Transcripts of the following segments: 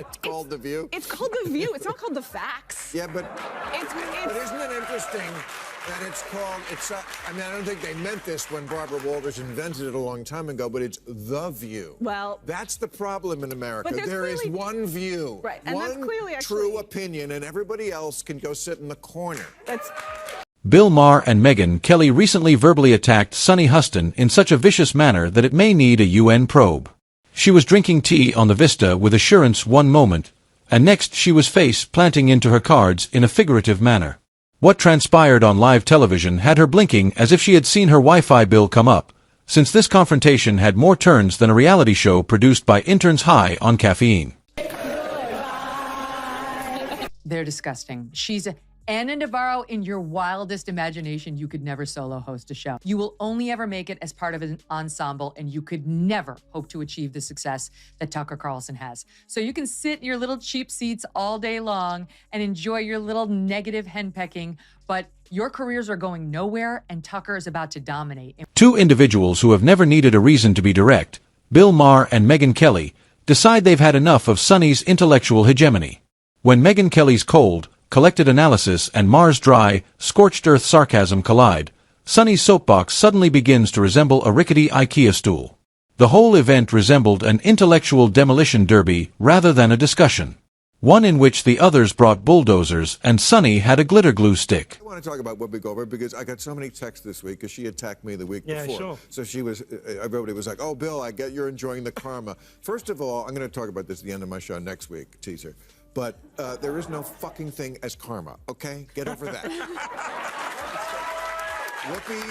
It's called The View? It's called The View. It's not called The Facts. Yeah, but isn't it interesting that it's called, I mean, I don't think they meant this when Barbara Walters invented it a long time ago, but it's The View. Well, that's the problem in America. There is one view, right, and one that's clearly true opinion, and everybody else can go sit in the corner. Bill Maher and Megyn Kelly recently verbally attacked Sunny Hostin in such a vicious manner that it may need a UN probe. She was drinking tea on the Vista with assurance one moment, and next she was face-planting into her cards in a figurative manner. What transpired on live television had her blinking as if she had seen her Wi-Fi bill come up, since this confrontation had more turns than a reality show produced by interns high on caffeine. They're disgusting. She's Anna Navarro, in your wildest imagination, you could never solo host a show. You will only ever make it as part of an ensemble, and you could never hope to achieve the success that Tucker Carlson has. So you can sit in your little cheap seats all day long and enjoy your little negative henpecking, but your careers are going nowhere, and Tucker is about to dominate. Two individuals who have never needed a reason to be direct, Bill Maher and Megyn Kelly, decide they've had enough of Sunny's intellectual hegemony. When Megyn Kelly's cold, collected analysis and Maher's dry, scorched-earth sarcasm collide, Sunny's soapbox suddenly begins to resemble a rickety IKEA stool. The whole event resembled an intellectual demolition derby rather than a discussion, one in which the others brought bulldozers and Sunny had a glitter glue stick. I want to talk about Whoopi Goldberg because I got so many texts this week because she attacked me the week before. Sure. So she was, everybody was like, oh, Bill, I get you're enjoying the karma. First of all, I'm going to talk about this at the end of my show next week, teaser. But there is no fucking thing as karma, okay? Get over that. Whoopi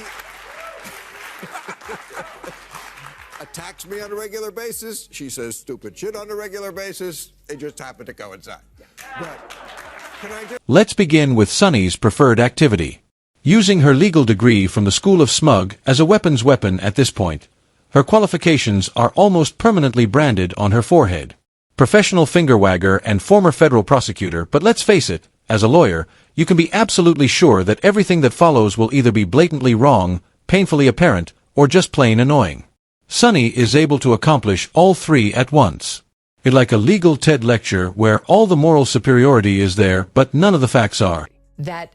attacks me on a regular basis. She says stupid shit on a regular basis. They just happen to coincide. But can I just... Let's begin with Sunny's preferred activity. Using her legal degree from the School of Smug as a weapon at this point, her qualifications are almost permanently branded on her forehead. Professional finger-wagger and former federal prosecutor, but let's face it, as a lawyer, you can be absolutely sure that everything that follows will either be blatantly wrong, painfully apparent, or just plain annoying. Sunny is able to accomplish all three at once. It's like a legal TED lecture where all the moral superiority is there, but none of the facts are. That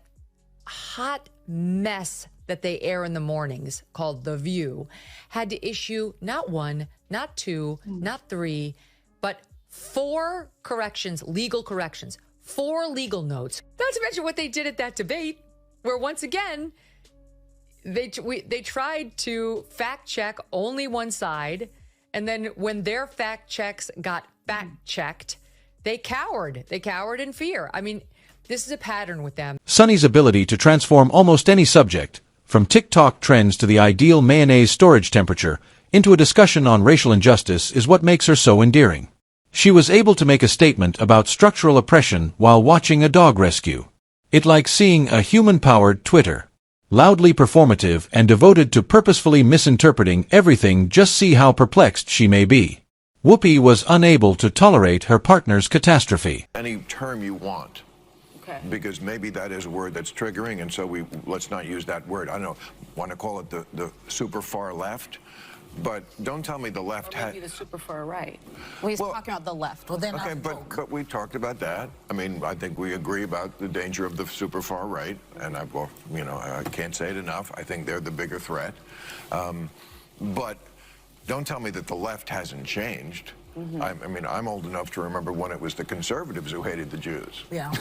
hot mess that they air in the mornings, called The View, had to issue not one, not two, not three, but 4 corrections, legal corrections, 4 legal notes. Not to mention what they did at that debate, where once again, they tried to fact check only one side, and then when their fact checks got fact checked, they cowered. They cowered in fear. I mean, this is a pattern with them. Sunny's ability to transform almost any subject, from TikTok trends to the ideal mayonnaise storage temperature, into a discussion on racial injustice is what makes her so endearing. She was able to make a statement about structural oppression while watching a dog rescue. It's like seeing a human-powered Twitter. Loudly performative and devoted to purposefully misinterpreting everything, just see how perplexed she may be. Whoopi was unable to tolerate her partner's catastrophe. Any term you want. Okay. Because maybe that is a word that's triggering, and so let's not use that word. I don't know, want to call it the super far left? But don't tell me the left had... maybe the super far right. Well, he's talking about the left. Well, then okay, but we talked about that. I mean, I think we agree about the danger of the super far right, and I can't say it enough. I think they're the bigger threat. But don't tell me that the left hasn't changed. Mm-hmm. I mean, I'm old enough to remember when it was the conservatives who hated the Jews. Yeah.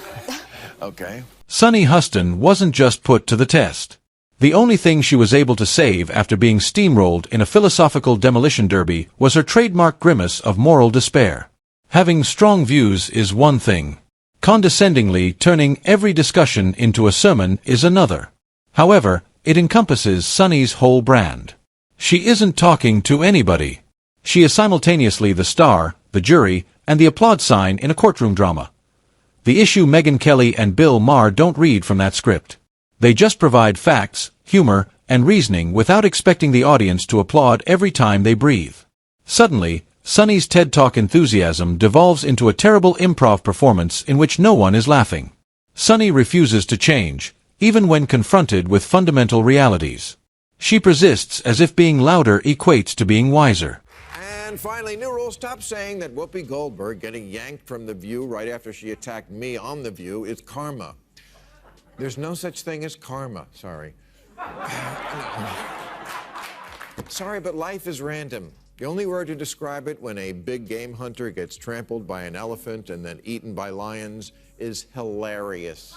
Okay. Sunny Hostin wasn't just put to the test. The only thing she was able to save after being steamrolled in a philosophical demolition derby was her trademark grimace of moral despair. Having strong views is one thing. Condescendingly turning every discussion into a sermon is another. However, it encompasses Sunny's whole brand. She isn't talking to anybody. She is simultaneously the star, the jury, and the applaud sign in a courtroom drama. The issue Megyn Kelly and Bill Maher don't read from that script. They just provide facts, humor, and reasoning without expecting the audience to applaud every time they breathe. Suddenly, Sunny's TED Talk enthusiasm devolves into a terrible improv performance in which no one is laughing. Sunny refuses to change, even when confronted with fundamental realities. She persists as if being louder equates to being wiser. And finally, new rule. Stop saying that Whoopi Goldberg getting yanked from The View right after she attacked me on The View is karma. There's no such thing as karma. Sorry. Sorry, but life is random. The only word to describe it when a big game hunter gets trampled by an elephant and then eaten by lions is hilarious.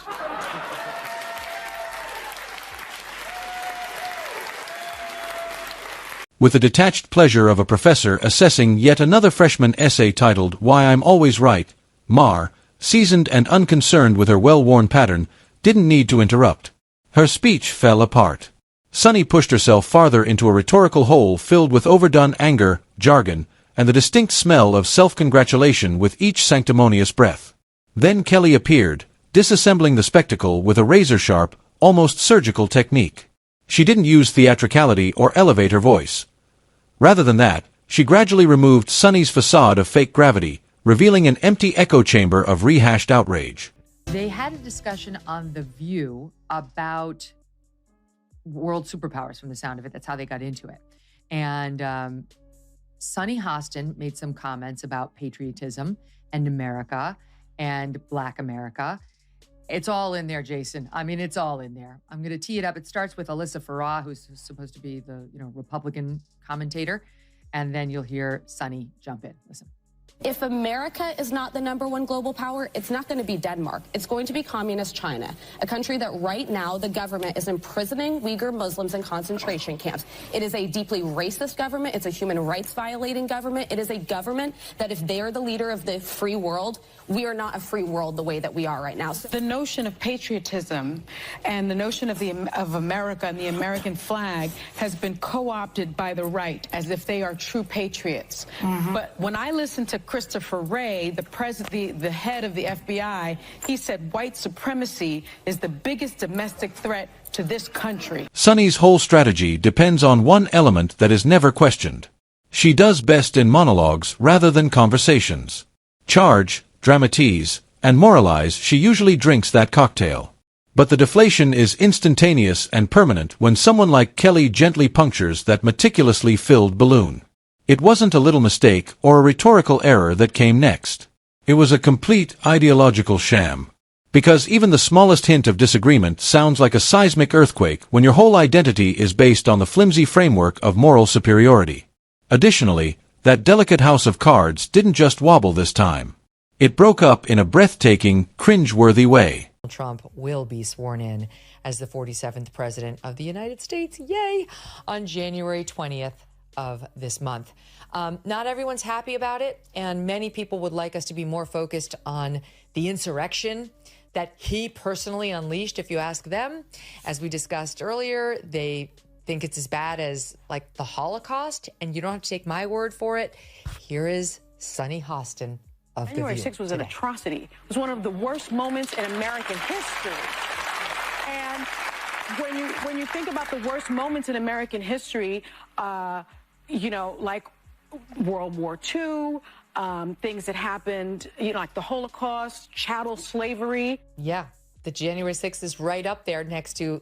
With the detached pleasure of a professor assessing yet another freshman essay titled Why I'm Always Right, Maher, seasoned and unconcerned with her well-worn pattern, didn't need to interrupt. Her speech fell apart. Sunny pushed herself farther into a rhetorical hole filled with overdone anger, jargon, and the distinct smell of self-congratulation with each sanctimonious breath. Then Kelly appeared, disassembling the spectacle with a razor-sharp, almost surgical technique. She didn't use theatricality or elevate her voice. Rather than that, she gradually removed Sunny's facade of fake gravity, revealing an empty echo chamber of rehashed outrage. They had a discussion on The View about world superpowers from the sound of it. That's how they got into it. And Sunny Hostin made some comments about patriotism and America and Black America. It's all in there, Jason. I mean, it's all in there. I'm going to tee it up. It starts with Alyssa Farah, who's supposed to be the Republican commentator. And then you'll hear Sunny jump in. Listen. If America is not the #1 global power, it's not going to be Denmark. It's going to be communist China, a country that right now the government is imprisoning Uyghur Muslims in concentration camps. It is a deeply racist government. It's a human rights violating government. It is a government that if they are the leader of the free world, we are not a free world the way that we are right now. The notion of patriotism and the notion of America and the American flag has been co-opted by the right as if they are true patriots. But when I listen to Christopher Wray, the head of the FBI, he said white supremacy is the biggest domestic threat to this country. Sunny's whole strategy depends on one element that is never questioned. She does best in monologues rather than conversations. Charge, dramatize, and moralize, she usually drinks that cocktail. But the deflation is instantaneous and permanent when someone like Kelly gently punctures that meticulously filled balloon. It wasn't a little mistake or a rhetorical error that came next. It was a complete ideological sham. Because even the smallest hint of disagreement sounds like a seismic earthquake when your whole identity is based on the flimsy framework of moral superiority. Additionally, that delicate house of cards didn't just wobble this time. It broke up in a breathtaking, cringe-worthy way. Trump will be sworn in as the 47th president of the United States, yay, on January 20th. Of this month. Not everyone's happy about it, and many people would like us to be more focused on the insurrection that he personally unleashed. If you ask them, as we discussed earlier, they think it's as bad as like the Holocaust, and you don't have to take my word for it. Here is Sunny Hostin of January The View 6th was today. an atrocity. It was one of the worst moments in American history. And when you think about the worst moments in American history, like World War II, things that happened, like the Holocaust, chattel slavery. Yeah, the January 6th is right up there next to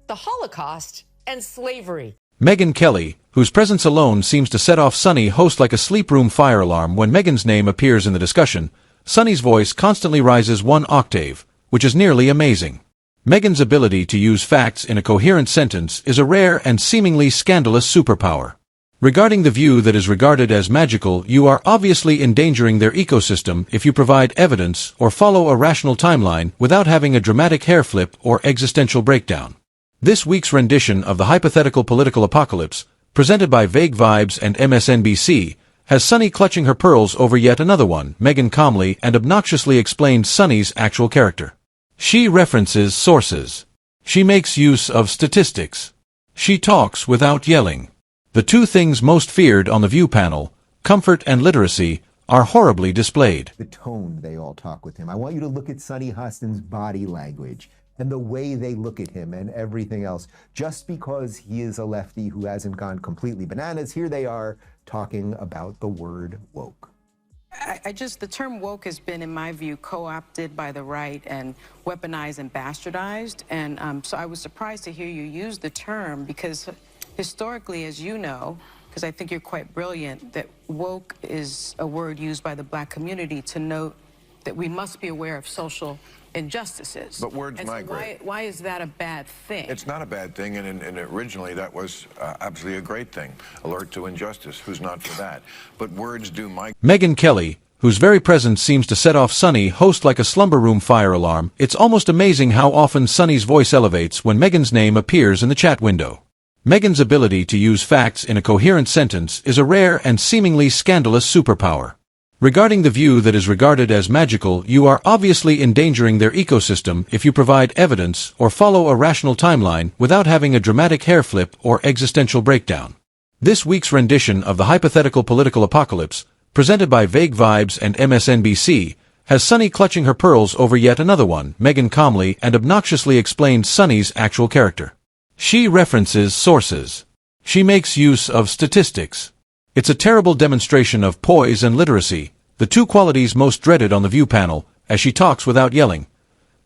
the Holocaust and slavery. Megyn Kelly, whose presence alone seems to set off Sunny Host like a sleep room fire alarm when Megyn's name appears in the discussion, Sunny's voice constantly rises one octave, which is nearly amazing. Megyn's ability to use facts in a coherent sentence is a rare and seemingly scandalous superpower. Regarding the View that is regarded as magical, you are obviously endangering their ecosystem if you provide evidence or follow a rational timeline without having a dramatic hair flip or existential breakdown. This week's rendition of the hypothetical political apocalypse, presented by Vague Vibes and MSNBC, has Sunny clutching her pearls over yet another one. Megyn calmly and obnoxiously explained Sunny's actual character. She references sources. She makes use of statistics. She talks without yelling. The two things most feared on the View panel, comfort and literacy, are horribly displayed. The tone they all talk with him. I want you to look at Sunny Hostin's body language and the way they look at him and everything else. Just because he is a lefty who hasn't gone completely bananas, here they are talking about the word woke. The term woke has been, in my view, co-opted by the right and weaponized and bastardized. And so I was surprised to hear you use the term because historically, as you know, because I think you're quite brilliant, that woke is a word used by the black community to note that we must be aware of social injustices. But words and so migrate. why is that a bad thing? It's not a bad thing, and originally that was absolutely a great thing. Alert to injustice. Who's not for that? But words do migrate. Megyn Kelly, whose very presence seems to set off Sunny Host like a slumber room fire alarm. It's almost amazing how often Sunny's voice elevates when Megyn's name appears in the chat window. Megyn's ability to use facts in a coherent sentence is a rare and seemingly scandalous superpower. Regarding the view that is regarded as magical, you are obviously endangering their ecosystem if you provide evidence or follow a rational timeline without having a dramatic hair flip or existential breakdown. This week's rendition of the hypothetical political apocalypse, presented by Vague Vibes and MSNBC, has Sunny clutching her pearls over yet another one. Megyn calmly and obnoxiously explains Sunny's actual character. She references sources. She makes use of statistics. It's a terrible demonstration of poise and literacy, the two qualities most dreaded on the View panel, as she talks without yelling.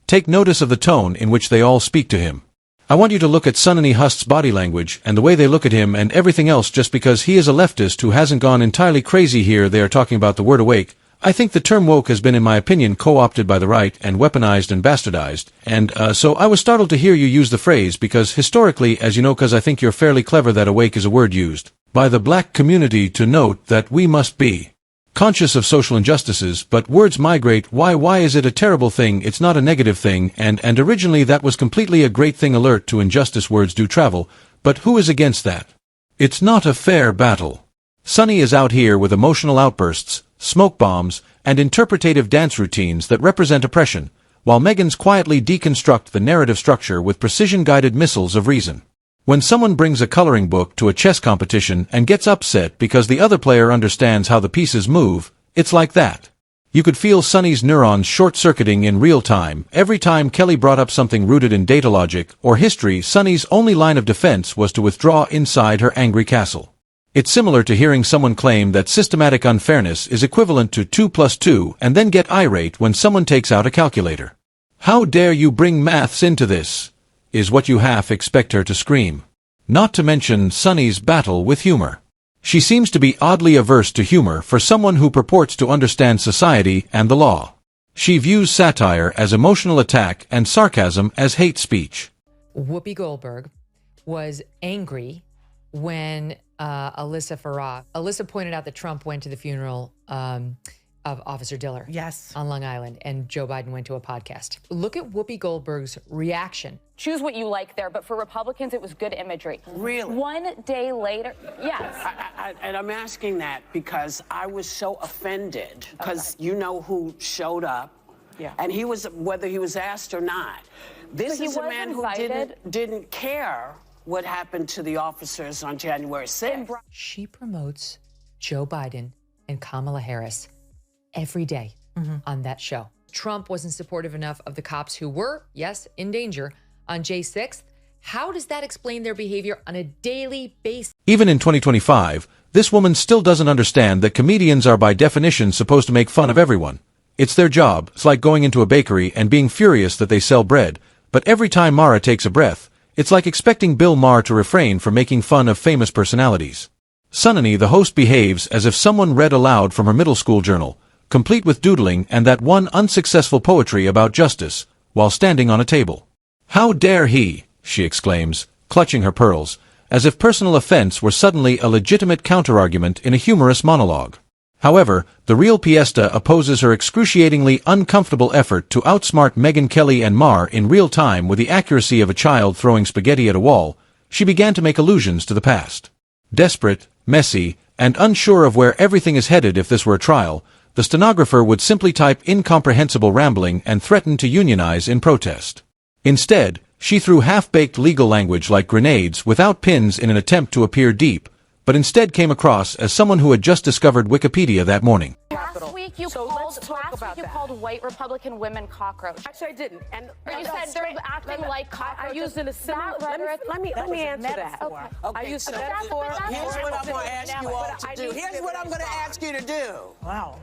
Take notice of the tone in which they all speak to him. I want you to look at Sunny Hostin's body language and the way they look at him and everything else just because he is a leftist who hasn't gone entirely crazy here. They are talking about the word awake. I think the term woke has been, in my opinion, co-opted by the right and weaponized and bastardized, and so I was startled to hear you use the phrase because historically, as you know, because I think you're fairly clever, that awake is a word used by the black community to note that we must be conscious of social injustices, but words migrate. Why is it a terrible thing? It's not a negative thing, and originally that was completely a great thing. Alert to injustice, words do travel, but who is against that? It's not a fair battle. Sunny is out here with emotional outbursts, smoke bombs, and interpretative dance routines that represent oppression, while Megyn's quietly deconstruct the narrative structure with precision-guided missiles of reason. When someone brings a coloring book to a chess competition and gets upset because the other player understands how the pieces move, it's like that. You could feel Sunny's neurons short-circuiting in real time. Every time Kelly brought up something rooted in data logic or history, Sunny's only line of defense was to withdraw inside her angry castle. It's similar to hearing someone claim that systematic unfairness is equivalent to 2 + 2 and then get irate when someone takes out a calculator. How dare you bring maths into this? Is what you half expect her to scream. Not to mention Sunny's battle with humor. She seems to be oddly averse to humor for someone who purports to understand society and the law. She views satire as emotional attack and sarcasm as hate speech. Whoopi Goldberg was angry when Alyssa pointed out that Trump went to the funeral of Officer Diller. Yes. On Long Island, and Joe Biden went to a podcast. Look at Whoopi Goldberg's reaction. Choose what you like there, but for Republicans, it was good imagery. Really? One day later, yes. And I'm asking that because I was so offended because you know who showed up. Yeah. And he was, whether he was asked or not. This is a man who didn't care what happened to the officers on January 6th. She promotes Joe Biden and Kamala Harris every day on that show. Trump wasn't supportive enough of the cops who were, yes, in danger on J 6th. How does that explain their behavior on a daily basis? Even in 2025, this woman still doesn't understand that comedians are by definition supposed to make fun of everyone. It's their job. It's like going into a bakery and being furious that they sell bread. But every time Mara takes a breath, it's like expecting Bill Maher to refrain from making fun of famous personalities. Sunny, the host, behaves as if someone read aloud from her middle school journal, complete with doodling and that one unsuccessful poetry about justice, while standing on a table. How dare he, she exclaims, clutching her pearls, as if personal offense were suddenly a legitimate counterargument in a humorous monologue. However, the real Piesta opposes her excruciatingly uncomfortable effort to outsmart Megyn Kelly and Maher in real time with the accuracy of a child throwing spaghetti at a wall. She began to make allusions to the past. Desperate, messy, and unsure of where everything is headed if this were a trial, the stenographer would simply type incomprehensible rambling and threaten to unionize in protest. Instead, she threw half-baked legal language like grenades without pins in an attempt to appear deep, but instead came across as someone who had just discovered Wikipedia that morning. Last week you called white Republican women cockroach. Actually, I didn't. And you said they're acting like cockroaches. I used in a similar. Let me answer that. Okay. I used a metaphor. Here's what I'm going to ask you all to do. Here's what I'm going to ask you to do. Wow.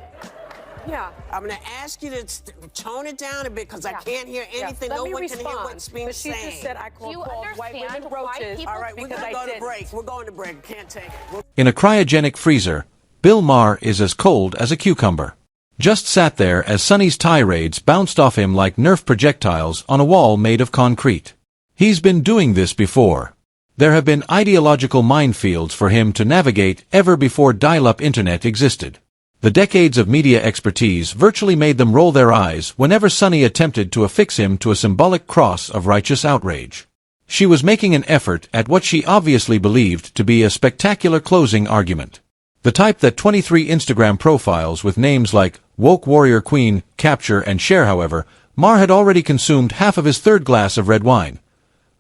Yeah. I'm going to ask you to tone it down a bit because I can't hear anything. No one can hear what's being said. She just said I called white women why roaches. people All right, we're going to go to break. We're going to break. Can't take it. In a cryogenic freezer, Bill Maher is as cold as a cucumber. Just sat there as Sunny's tirades bounced off him like Nerf projectiles on a wall made of concrete. He's been doing this before. There have been ideological minefields for him to navigate ever before dial-up internet existed. The decades of media expertise virtually made them roll their eyes whenever Sunny attempted to affix him to a symbolic cross of righteous outrage. She was making an effort at what she obviously believed to be a spectacular closing argument. The type that 23 Instagram profiles with names like Woke Warrior Queen, Capture, and Share. However, Maher had already consumed half of his third glass of red wine,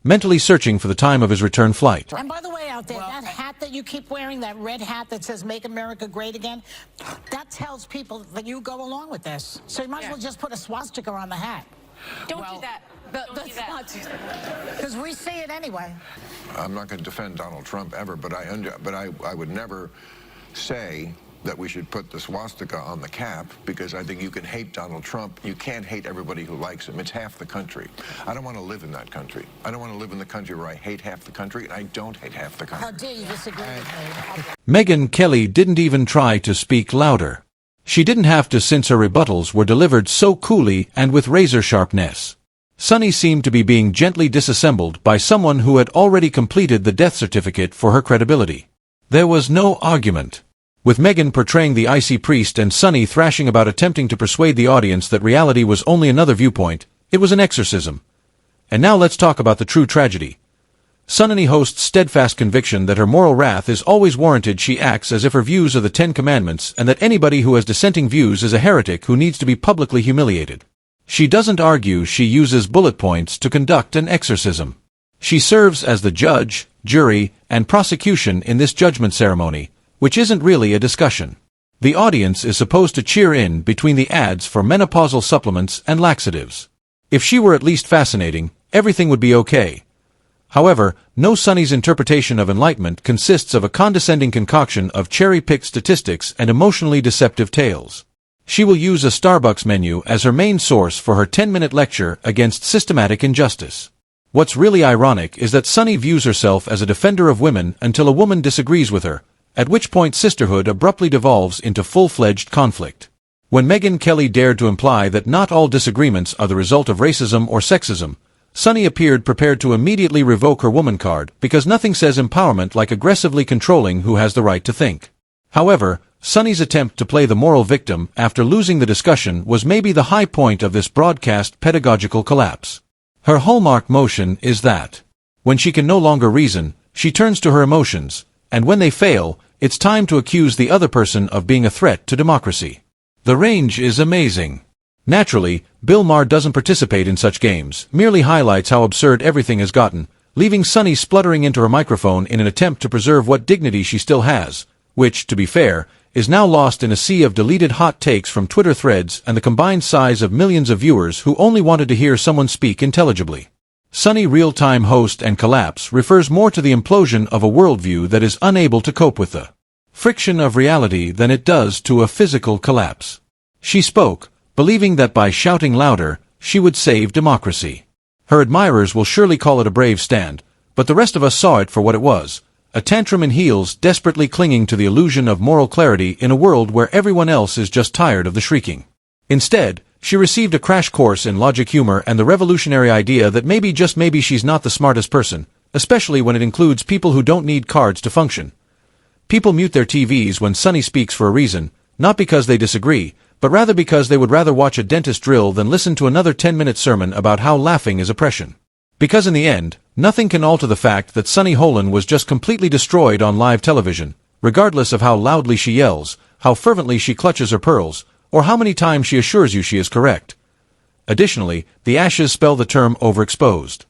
mentally searching for the time of his return flight. And by the way, out there, that hat that you keep wearing, that red hat that says Make America Great Again, that tells people that you go along with this. So you might as well just put a swastika on the hat. Don't do that. Don't do that. Because we see it anyway. I'm not going to defend Donald Trump ever, but I would never say that we should put the swastika on the cap, because I think you can hate Donald Trump. You can't hate everybody who likes him. It's half the country. I don't want to live in that country. I don't want to live in the country where I hate half the country, and I don't hate half the country. How dare you disagree with me? Megyn Kelly didn't even try to speak louder. She didn't have to, since her rebuttals were delivered so coolly and with razor sharpness. Sunny seemed to be being gently disassembled by someone who had already completed the death certificate for her credibility. There was no argument. With Megyn portraying the icy priest and Sunny thrashing about attempting to persuade the audience that reality was only another viewpoint, it was an exorcism. And now let's talk about the true tragedy. Sunny Host's steadfast conviction that her moral wrath is always warranted. She acts as if her views are the 10 Commandments and that anybody who has dissenting views is a heretic who needs to be publicly humiliated. She doesn't argue, she uses bullet points to conduct an exorcism. She serves as the judge, jury, and prosecution in this judgment ceremony, which isn't really a discussion. The audience is supposed to cheer in between the ads for menopausal supplements and laxatives. If she were at least fascinating, everything would be okay. However, no Sunny's interpretation of enlightenment consists of a condescending concoction of cherry-picked statistics and emotionally deceptive tales. She will use a Starbucks menu as her main source for her 10-minute lecture against systematic injustice. What's really ironic is that Sunny views herself as a defender of women until a woman disagrees with her, at which point sisterhood abruptly devolves into full-fledged conflict. When Megyn Kelly dared to imply that not all disagreements are the result of racism or sexism, Sunny appeared prepared to immediately revoke her woman card, because nothing says empowerment like aggressively controlling who has the right to think. However, Sunny's attempt to play the moral victim after losing the discussion was maybe the high point of this broadcast pedagogical collapse. Her hallmark motion is that, when she can no longer reason, she turns to her emotions, and when they fail, it's time to accuse the other person of being a threat to democracy. The range is amazing. Naturally, Bill Maher doesn't participate in such games, merely highlights how absurd everything has gotten, leaving Sunny spluttering into her microphone in an attempt to preserve what dignity she still has, which, to be fair, is now lost in a sea of deleted hot takes from Twitter threads and the combined size of millions of viewers who only wanted to hear someone speak intelligibly. Sunny real-time host and collapse refers more to the implosion of a worldview that is unable to cope with the friction of reality than it does to a physical collapse. She spoke, believing that by shouting louder, she would save democracy. Her admirers will surely call it a brave stand, but the rest of us saw it for what it was. A tantrum in heels desperately clinging to the illusion of moral clarity in a world where everyone else is just tired of the shrieking. Instead, she received a crash course in logic, humor, and the revolutionary idea that maybe, just maybe, she's not the smartest person, especially when it includes people who don't need cards to function. People mute their TVs when Sunny speaks for a reason, not because they disagree, but rather because they would rather watch a dentist drill than listen to another 10-minute sermon about how laughing is oppression. Because in the end, nothing can alter the fact that Sunny Hostin was just completely destroyed on live television, regardless of how loudly she yells, how fervently she clutches her pearls, or how many times she assures you she is correct. Additionally, the ashes spell the term overexposed.